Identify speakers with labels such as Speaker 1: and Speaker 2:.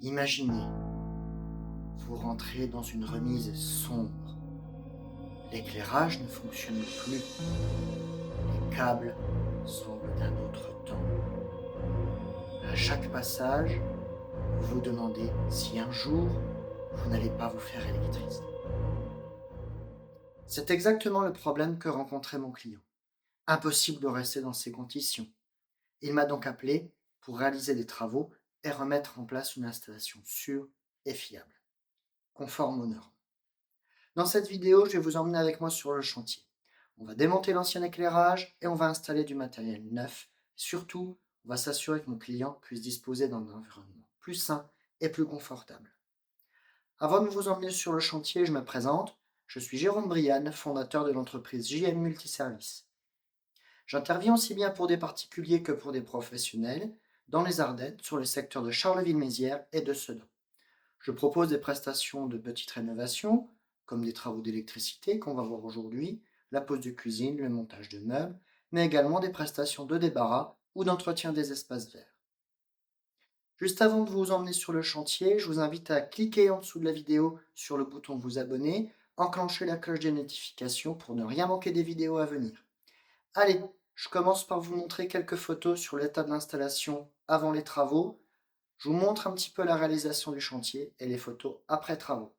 Speaker 1: Imaginez, vous rentrez dans une remise sombre. L'éclairage ne fonctionne plus. Les câbles semblent d'un autre temps. À chaque passage, vous vous demandez si un jour, vous n'allez pas vous faire électriser. C'est exactement le problème que rencontrait mon client. Impossible de rester dans ces conditions. Il m'a donc appelé pour réaliser des travaux et remettre en place une installation sûre et fiable, conforme aux normes. Dans cette vidéo, je vais vous emmener avec moi sur le chantier. On va démonter l'ancien éclairage et on va installer du matériel neuf. Surtout, on va s'assurer que mon client puisse disposer d'un environnement plus sain et plus confortable. Avant de vous emmener sur le chantier, je me présente. Je suis Jérôme Brian, fondateur de l'entreprise jm-multiservices. J'interviens aussi bien pour des particuliers que pour des professionnels dans les Ardennes, sur les secteurs de Charleville-Mézières et de Sedan. Je propose des prestations de petites rénovations, comme des travaux d'électricité qu'on va voir aujourd'hui, la pose de cuisine, le montage de meubles, mais également des prestations de débarras ou d'entretien des espaces verts. Juste avant de vous emmener sur le chantier, je vous invite à cliquer en dessous de la vidéo sur le bouton vous abonner, enclencher la cloche des notifications pour ne rien manquer des vidéos à venir. Allez, je commence par vous montrer quelques photos sur l'état de l'installation avant les travaux. Je vous montre un petit peu la réalisation du chantier et les photos après travaux.